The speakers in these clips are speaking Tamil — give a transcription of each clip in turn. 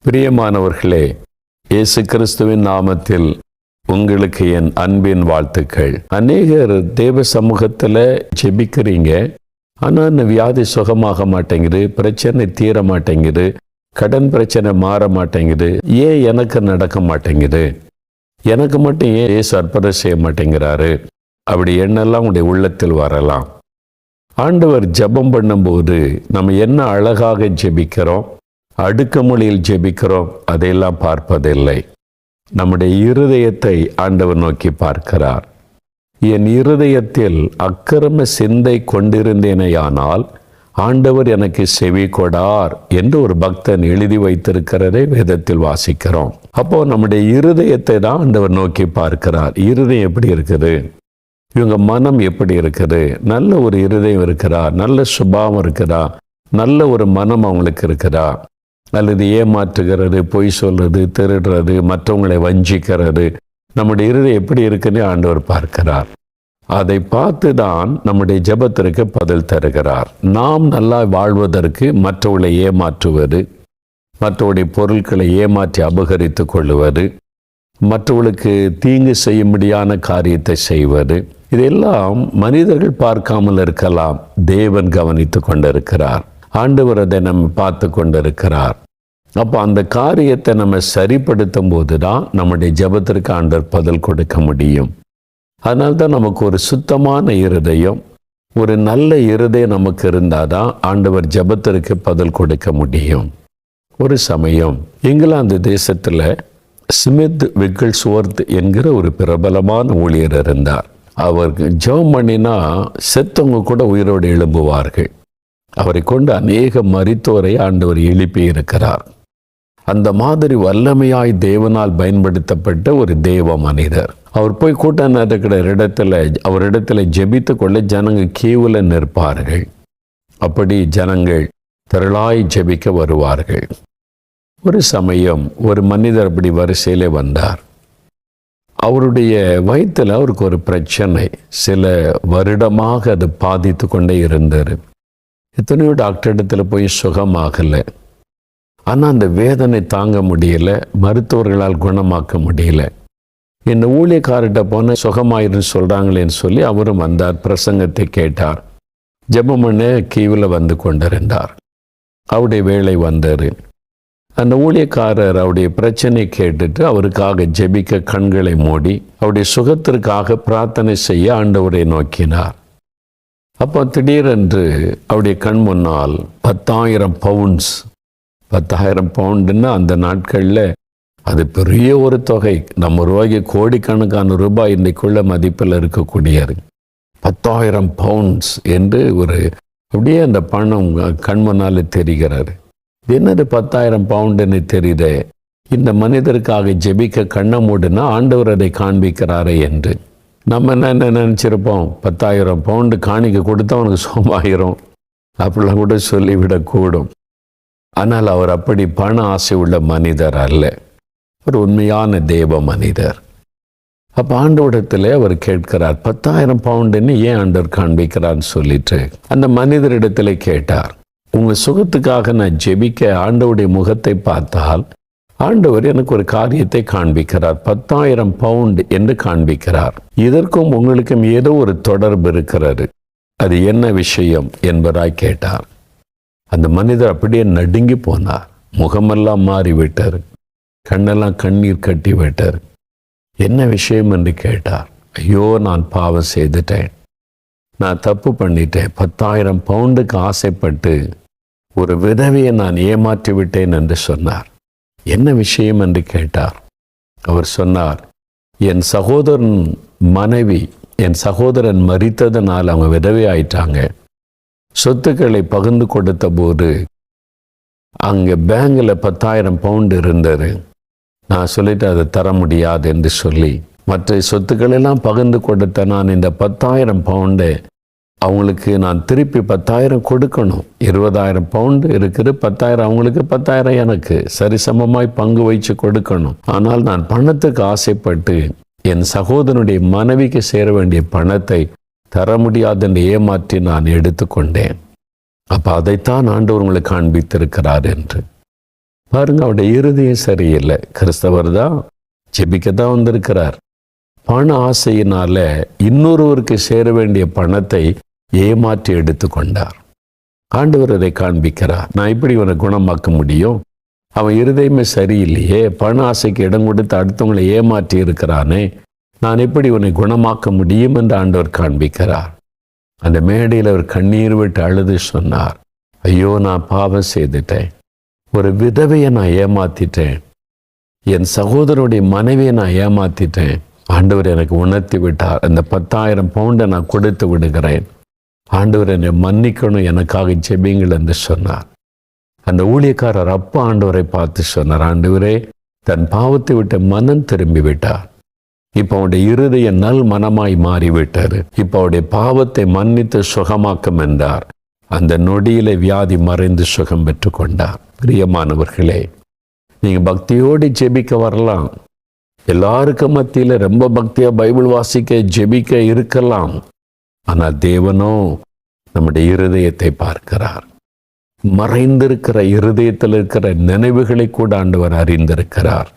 பிரியமானவர்களே, இயேசு கிறிஸ்துவின் நாமத்தில் உங்களுக்கு என் அன்பின் வாழ்த்துக்கள். அநேகர் தேவ சமூகத்தில் ஜெபிக்கிறீங்க, ஆனால் இந்த வியாதி சுகமாக மாட்டேங்குது, பிரச்சனை தீர மாட்டேங்குது, கடன் பிரச்சனை மாற மாட்டேங்குது, ஏன் எனக்கு நடக்க மாட்டேங்குது, எனக்கு மட்டும் ஏன் இயேசு அற்புதம் செய்ய மாட்டேங்கிறாரு, அப்படி எண்ணெல்லாம் உங்களுடைய உள்ளத்தில் வரலாம். ஆண்டவர் ஜெபம் பண்ணும்போது நம்ம என்ன அழகாக ஜெபிக்கிறோம், அடுக்க மொழியில் ஜெபிக்கிறோம், அதையெல்லாம் பார்ப்பதில்லை. நம்முடைய இருதயத்தை ஆண்டவர் நோக்கி பார்க்கிறார். என் இருதயத்தில் அக்கிரம சிந்தை கொண்டிருந்தேனேயானால் ஆண்டவர் எனக்கு செவி கொடார் என்று ஒரு பக்தன் எழுதி வைத்திருக்கிறதை வேதத்தில் வாசிக்கிறோம். அப்போ நம்முடைய இருதயத்தை தான் ஆண்டவர் நோக்கி பார்க்கிறார். இருதயம் எப்படி இருக்குது, இவங்க மனம் எப்படி இருக்குது, நல்ல ஒரு இருதயம் இருக்கிறா, நல்ல சுபாவம் இருக்கிறா, நல்ல ஒரு மனம் அவங்களுக்கு இருக்கிறா, அல்லது ஏமாற்றுகிறது, பொய் சொல்றது, திருடுறது, மற்றவங்களை வஞ்சிக்கிறது, நம்முடைய இருதயம் எப்படி இருக்குன்னு ஆண்டவர் பார்க்கிறார். அதை பார்த்து தான் நம்முடைய ஜெபத்திற்கு பதில் தருகிறார். நாம் நல்லா வாழ்வதற்கு மற்றவர்களை ஏமாற்றுவது, மற்றவருடைய பொருட்களை ஏமாற்றி அபகரித்து கொள்ளுவது, மற்றவர்களுக்கு தீங்கு செய்யும்படியான காரியத்தை செய்வது, இதெல்லாம் மனிதர்கள் பார்க்காமல் இருக்கலாம், தேவன் கவனித்து கொண்டிருக்கிறார். ஆண்டவர் அதை நம்ம பார்த்து கொண்டிருக்கிறார். அப்போ அந்த காரியத்தை நம்ம சரிப்படுத்தும் போது தான் நம்முடைய ஜெபத்திற்கு ஆண்டவர் பதில் கொடுக்க முடியும். அதனால்தான் நமக்கு ஒரு சுத்தமான இருதயம், ஒரு நல்ல இருதயம் நமக்கு இருந்தால் தான் ஆண்டவர் ஜெபத்திற்கு பதில் கொடுக்க முடியும். ஒரு சமயம் இங்கிலாந்து தேசத்தில் ஸ்மித் விக்கிள்ஸ்வொர்த் என்கிற ஒரு பிரபலமான ஊழியர் இருந்தார். அவருக்கு ஜெபம் பண்ணினா செத்தவங்க கூட உயிரோடு எழும்புவார்கள். அவரை கொண்டு அநேக மரித்தோரை ஆண்டவர் எழுப்பி இருக்கிறார். அந்த மாதிரி வல்லமையாய் தேவனால் பயன்படுத்தப்பட்ட ஒரு தேவ மனிதர். அவர் போய் கூட்டம் நடக்கிற அவரிடத்துல ஜெபித்து கொள்ள ஜனங்க கியூவில் நிற்பார்கள். அப்படி ஜனங்கள் திரளாய் ஜெபிக்க வருவார்கள். ஒரு சமயம் ஒரு மனிதர் அப்படி வரிசையிலே வந்தார். அவருடைய வயிற்றில் அவருக்கு ஒரு பிரச்சனை, சில வருடமாக அது பாதித்து கொண்டே இருந்தார். எத்தனையோ டாக்டர் இடத்துல போய் சுகமாகலை. ஆனால் அந்த வேதனை தாங்க முடியல, மருத்துவர்களால் குணமாக்க முடியல. இந்த ஊழியக்காரர்கிட்ட போன சுகமாயிருன்னு சொல்கிறாங்களேன்னு சொல்லி அவரும் வந்தார், பிரசங்கத்தை கேட்டார், ஜெபம் பண்ண கீவில் வந்து கொண்டிருந்தார். அவருடைய வேலை வந்தார். அந்த ஊழியக்காரர் அவருடைய பிரச்சனை கேட்டுட்டு அவருக்காக ஜெபிக்க கண்களை மூடி அவருடைய சுகத்திற்காக பிரார்த்தனை செய்ய ஆண்டவரை நோக்கினார். அப்போ திடீரென்று அவருடைய கண் முன்னால் 10,000 பவுண்ட்ஸ், 10,000 பவுண்டுன்னா அந்த நாட்களில் அது பெரிய ஒரு தொகை. நம்ம ரூபாய்க்கு கோடிக்கணக்கான ரூபாய் இன்றைக்குள்ள மதிப்பில் இருக்கக்கூடியது. 10,000 பவுண்ட்ஸ் என்று ஒரு அப்படியே அந்த பணம் கண் முன்னால் தெரிகிறாரு. என்னது 10,000 பவுண்டுன்னு தெரியுதே, இந்த மனிதருக்காக ஜெபிக்க கண்ணை மூடுனா ஆண்டவர் அதை காண்பிக்கிறாரே என்று நம்ம என்ன நினச்சிருப்போம், 10,000 பவுண்டு காணிக்க கொடுத்தா அவனுக்கு சோமாயிரும் அப்படிலாம் கூட சொல்லிவிடக்கூடும். ஆனால் அவர் அப்படி பண ஆசை உள்ள மனிதர் அல்ல, ஒரு உண்மையான தேவ மனிதர். அப்போ ஆண்டவரிடத்தில் அவர் கேட்கிறார், 10,000 பவுண்டுன்னு ஏன் ஆண்டவர் காண்பிக்கிறான்னு சொல்லிட்டு அந்த மனிதரிடத்தில் கேட்டார். உங்கள் சுகத்துக்காக நான் ஜெபிக்க ஆண்டவருடைய முகத்தை பார்த்தால் ஆண்டவர் எனக்கு ஒரு காரியத்தை காண்பிக்கிறார், 10,000 பவுண்டு என்று காண்பிக்கிறார். இதற்கும் உங்களுக்கும் ஏதோ ஒரு தொடர்பு இருக்கிறது, அது என்ன விஷயம் என்பதாய் கேட்டார். அந்த மனிதர் அப்படியே நடுங்கி போனார், முகமெல்லாம் மாறிவிட்டார், கண்ணெல்லாம் கண்ணீர் கட்டி விட்டார். என்ன விஷயம் என்று கேட்டார். ஐயோ, நான் பாவம் செய்துட்டேன், நான் தப்பு பண்ணிட்டேன், 10,000 பவுண்டுக்கு ஆசைப்பட்டு ஒரு விதவையை நான் ஏமாற்றி விட்டேன் என்று சொன்னார். என்ன விஷயம் என்று கேட்டார். அவர் சொன்னார், என் சகோதரன் மனைவி, என் சகோதரன் மரித்ததனால் அவங்க விதவை ஆயிட்டாங்க. சொத்துக்களை பகிர்ந்து கொடுத்த போது அங்கே பேங்கில் 10,000 பவுண்டு இருந்தது. நான் சொல்லிட்டு அதை தர முடியாது என்று சொல்லி மற்ற சொத்துக்களெல்லாம் பகிர்ந்து கொடுத்த நான் இந்த 10,000 பவுண்டை அவங்களுக்கு நான் திருப்பி 10,000 கொடுக்கணும். 20,000 பவுண்டு இருக்குது, 10,000 அவங்களுக்கு, 10,000 எனக்கு சரிசமமாய் பங்கு வைச்சு கொடுக்கணும். ஆனால் நான் பணத்துக்கு ஆசைப்பட்டு என் சகோதரனுடைய மனைவிக்கு சேர வேண்டிய பணத்தை தர முடியாது என்று ஏமாற்றி நான் எடுத்துக்கொண்டேன். அப்போ அதைத்தான் ஆண்டவர் உங்களுக்கு காண்பித்திருக்கிறார் என்று. பாருங்க, அவருடைய இருதயம் சரியில்லை. கிறிஸ்தவர் தான், ஜெபிக்கத்தான் வந்திருக்கிறார். பண ஆசையினால இன்னொருவருக்கு சேர வேண்டிய பணத்தை ஏமாற்றி எடுத்துக்கொண்டார். ஆண்டவர் அதை காண்பிக்கிறார். நான் இப்படி இவனை குணமாக்க முடியும்? அவன் இருதயமே சரியில்லையே, பண ஆசைக்கு இடம் கொடுத்து அடுத்தவங்களை ஏமாற்றி இருக்கிறானே, நான் எப்படி இவனை குணமாக்க முடியும் என்று ஆண்டவர் காண்பிக்கிறார். அந்த மேடையில் அவர் கண்ணீர் விட்டு அழுது சொன்னார், ஐயோ, நான் பாவம் செய்துட்டேன். ஒரு விதவையை நான் ஏமாத்திட்டேன். என் சகோதரனுடைய மனைவியை நான் ஏமாத்திட்டேன். ஆண்டவர் எனக்கு உணர்த்தி விட்டார். அந்த 10,000 பவுண்டை நான் கொடுத்து விடுகிறேன். ஆண்டவர் என்னை மன்னிக்கணும், எனக்காக ஜெபிங்கள் என்று சொன்னார். அந்த ஊழியக்காரர் அப்பா ஆண்டவரை பார்த்து சொன்னார், ஆண்டவரே, தன் பாவத்தை விட்டு மனம் திரும்பி விட்டார். இப்போ அவருடைய இருதய நல் மனமாய் மாறிவிட்டார். இப்போ அவருடைய பாவத்தை மன்னித்து சுகமாக்கும் என்றார். அந்த நொடியில வியாதி மறைந்து சுகம் பெற்று கொண்டார். பிரியமானவர்களே, நீங்க பக்தியோடு ஜெபிக்க வரலாம். எல்லாருக்கும் மத்தியில ரொம்ப பக்தியா பைபிள் வாசிக்க ஜெபிக்க இருக்கலாம். ஆனால் தேவனோ நம்முடைய இருதயத்தை பார்க்கிறார். மறைந்திருக்கிற இருதயத்தில் இருக்கிற நினைவுகளை கூட ஆண்டவர் அறிந்திருக்கிறார்.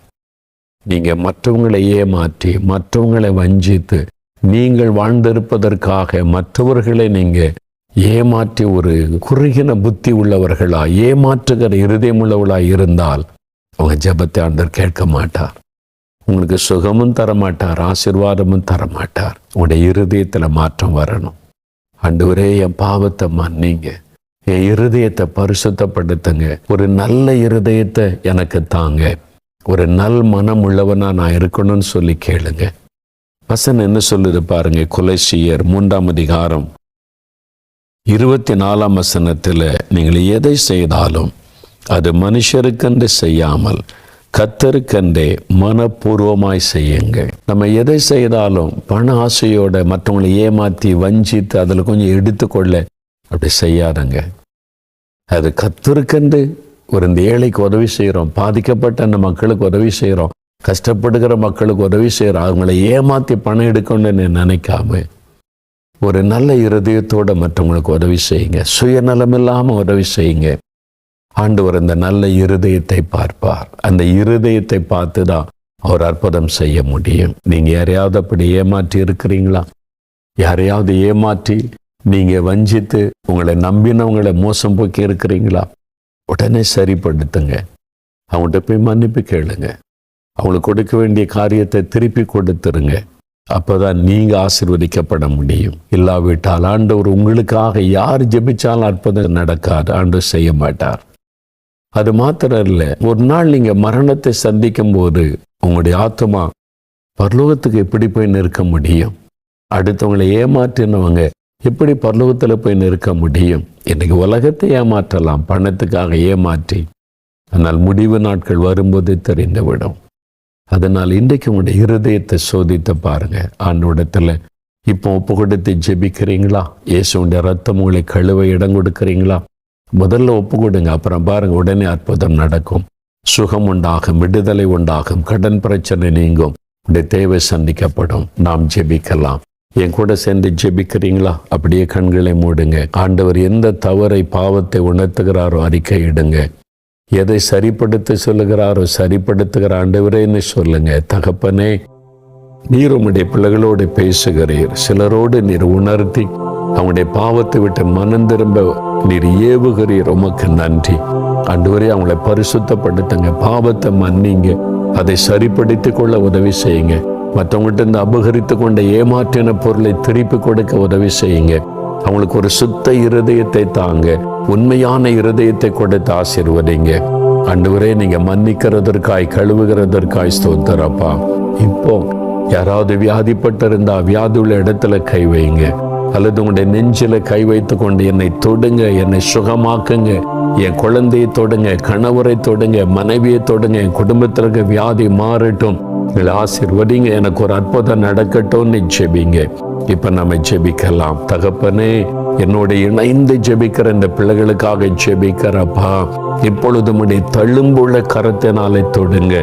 நீங்க மற்றவங்களை ஏமாற்றி, மற்றவங்களை வஞ்சித்து, நீங்கள் வாழ்ந்திருப்பதற்காக மற்றவர்களை நீங்க ஏமாற்றி ஒரு குறுகின புத்தி உள்ளவர்களா, ஏமாற்றுகிற இருதயம் உள்ளவர்களா இருந்தால் அவங்க ஜெபத்தை ஆண்டவர் கேட்க மாட்டார். உங்களுக்கு சுகமும் தரமாட்டார், ஆசீர்வாதமும் தரமாட்டார். உங்களுடைய இருதயத்தில் மாற்றம் வரணும். ஆண்டவரே, என் பாவத்தை மன்னிங்க, என் இருதயத்தை பரிசுத்தப்படுத்துங்க, ஒரு நல்ல இருதயத்தை எனக்கு தாங்க, ஒரு நல் மனம் உள்ளவனா நான் இருக்கணும்னு சொல்லி கேளுங்க. வசனம் என்ன சொல்லுது பாருங்க. கொலோசியர் 3ஆம் அதிகாரம் 24ஆம் வசனத்தில், நீங்கள் எதை செய்தாலும் அது மனுஷருக்கென்று செய்யாமல் கர்த்தருக்கென்றே மனப்பூர்வமாய் செய்யுங்கள். நம்ம எதை செய்தாலும் பண ஆசையோட மற்றவங்களை ஏமாற்றி வஞ்சித்து அதில் கொஞ்சம் எடுத்துக்கொள்ள அப்படி செய்யாதுங்க. அது கர்த்தருக்கென்று ஒரு இந்த ஏழைக்கு உதவி செய்கிறோம், பாதிக்கப்பட்ட அந்த மக்களுக்கு உதவி செய்கிறோம், கஷ்டப்படுகிற மக்களுக்கு உதவி செய்கிறோம், அவங்கள ஏமாற்றி பணம் எடுக்கணும்னு நினைக்காம ஒரு நல்ல இருதயத்தோடு மற்றவங்களுக்கு உதவி செய்யுங்க. சுயநலம் இல்லாமல் உதவி செய்யுங்க. ஆண்டவர் அந்த நல்ல இருதயத்தை பார்ப்பார். அந்த இருதயத்தை பார்த்து தான் அவர் அற்புதம் செய்ய முடியும். நீங்கள் யாரையாவது அப்படி ஏமாற்றி இருக்கிறீங்களா? யாரையாவது ஏமாற்றி நீங்கள் வஞ்சித்து உங்களை நம்பினவங்களை மோசம் போக்கி இருக்கிறீங்களா? உடனே சரிப்படுத்துங்க. அவங்கள்ட்ட போய் மன்னிப்பு கேளுங்க. அவங்களுக்கு கொடுக்க வேண்டிய காரியத்தை திருப்பி கொடுத்துருங்க. அப்போதான் நீங்கள் ஆசீர்வதிக்கப்பட முடியும். இல்லாவிட்டால் ஆண்டவர் உங்களுக்காக யார் ஜெபிச்சாலும் அற்புதம் நடக்காது, ஆண்டவர் செய்ய மாட்டார். அது மாத்திரம் இல்லை, ஒரு நாள் நீங்கள் மரணத்தை சந்திக்கும் போது உங்களுடைய ஆத்மா பரலோகத்துக்கு எப்படி போய் நிற்க முடியும்? அடுத்தவங்களை ஏமாற்றினவங்க எப்படி பரலோகத்தில் போய் நிற்க முடியும்? இன்னைக்கு உலகத்தை ஏமாற்றலாம் பணத்துக்காக ஏமாற்றி, ஆனால் முடிவு நாட்கள் வரும்போது தெரிந்துவிடும். அதனால் இன்றைக்கு உங்களுடைய இருதயத்தை சோதித்து பாருங்க. ஆண்டவரிடத்தில் இப்போ ஒப்பு கொடுத்து ஜெபிக்கிறீங்களா? இயேசுடைய ரத்தம் உங்களை கழுவ இடம் கொடுக்குறீங்களா? முதல்ல ஒப்பு கொடுங்க, அப்புறம் பாருங்க, உடனே அற்புதம் நடக்கும். சுகம் உண்டாகும், விடுதலை உண்டாகும், கடன் பிரச்சனை நீங்கும், உடைய தேவை சந்திக்கப்படும். நாம் ஜெபிக்கலாம். என் கூட சேர்ந்து ஜெபிக்கிறீங்களா? அப்படியே கண்களை மூடுங்க. ஆண்டவர் எந்த தவறை பாவத்தை உணர்த்துகிறாரோ அறிக்கையிடுங்க. எதை சரிப்படுத்த சொல்லுகிறாரோ சரிப்படுத்துகிற ஆண்டவரேன்னு சொல்லுங்க. தகப்பனே, நீர் உம்முடைய பிள்ளைகளோடு பேசுகிறீர். சிலரோடு நீர் உணர்த்தி அவங்களுடைய பாவத்தை விட்டு மனம் திரும்ப நீர் ஏவுகிறீர். உமக்கு நன்றி ஆண்டவரே. அவங்களை பரிசுத்தப்படுத்துங்க, பாவத்தை மன்னிங்க, அதை சரிப்படுத்தி கொள்ள உதவி செய்யுங்க. மற்றவங்கள்ட்ட இருந்து அபகரித்து கொண்ட ஏமாற்றின பொருளை திருப்பி கொடுக்க உதவி செய்யுங்க. அவங்களுக்கு ஒரு சுத்த இருதயத்தை தாங்க, உண்மையான இருதயத்தை கொடுத்து ஆசீர்வதிங்க. ஆண்டவரே, நீங்க மன்னிக்கிறதற்காய் கழுவுகிறதற்காய் ஸ்தோத்திரப்பா. இப்போ யாராவது வியாதிப்பட்டிருந்தா வியாதி உள்ள இடத்துல கை வைங்க, அல்லது உங்களுடைய நெஞ்சில கை வைத்து கொண்டு என்னை தொடுங்க, என்னை சுகமாக்குங்க, என் குழந்தையை தொடுங்க, கணவரை தொடுங்க, மனைவியை தொடுங்க, என் குடும்பத்திற்கு வியாதி மாறட்டும், ஆசீர்வதிங்க, எனக்கு ஒரு அற்புதம் நடக்கட்டும்னு ஜெபிங்க. இப்ப நம்ம ஜெபிக்கலாம். தகப்பனே, என்னோட இணைந்து ஜெபிக்கிற இந்த பிள்ளைகளுக்காக ஜெபிக்கிறப்பா, இப்பொழுது உம்முடைய தழும்புள்ள கரத்தினாலே தொடுங்க.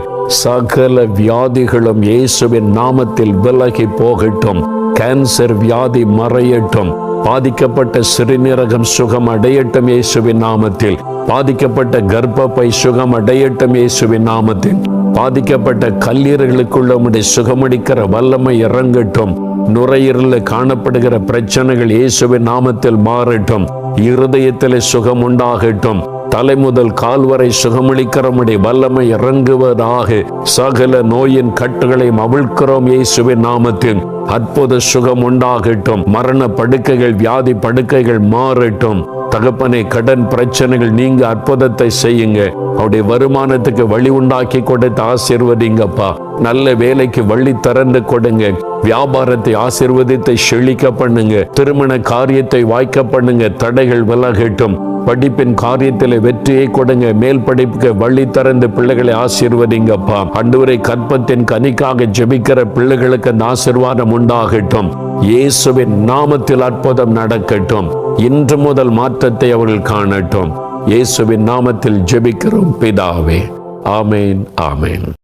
சகல வியாதிகளும் இயேசுவின் நாமத்தில் விலகி போகட்டும். கேன்சர் வியாதி மறையட்டும். பாதிக்கப்பட்ட சிறுநீரகம் சுகம் அடையட்டும் இயேசுவின் நாமத்தில். பாதிக்கப்பட்ட கர்ப்பப்பை சுகம் அடையட்டும் இயேசுவின் நாமத்தில். பாதிக்கப்பட்ட கல்லீரலுக்குள்ள உம்முடைய சுகமளிக்கிற வல்லமை இறங்கட்டும். நுரையீரலில் காணப்படுகிற பிரச்சனைகள் இயேசுவின் நாமத்தில் மாறட்டும். இருதயத்தில் சுகம் உண்டாகட்டும். தலை முதல் கால் வரை சுகமளிக்கிறமுடைய வல்லமை இறங்குவதாக. சகல நோயின் கட்டுகளை அவிழ்க்கிறோம் இயேசுவின் நாமத்தில். அற்புத சுகம் உண்டாகட்டும். மரண படுக்கைகள், வியாதி படுக்கைகள் மாறட்டும். தகப்பனை, கடன் பிரச்சனைகள் நீங்க அற்புதத்தை செய்யுங்க. அவருடைய வருமானத்துக்கு வழி உண்டாக்கி கொடுத்து ஆசீர்வதிங்கப்பா. நல்ல வேலைக்கு வழி திறந்து கொடுங்க. வியாபாரத்தை ஆசீர்வதித்தை செழிக்க பண்ணுங்க. திருமண காரியத்தை வாய்க்க பண்ணுங்க. தடைகள் விலகட்டும். படிப்பின் காரியத்தில் வெற்றியை கொடுங்க. மேல் படிப்புக்கு வழி திறந்து பிள்ளைகளை ஆசீர்வதிங்கப்பா. ஆண்டவரே, கற்பத்தின் கனிக்காக ஜெபிக்கிற பிள்ளைகளுக்கு அந்த ஆசீர்வாதம் உண்டாகட்டும். இயேசுவின் நாமத்தில் அற்புதம் நடக்கட்டும். இன்று முதல் மாற்றத்தை அவர்கள் காணட்டும். இயேசுவின் நாமத்தில் ஜெபிக்கிறோம் பிதாவே. ஆமேன், ஆமேன்.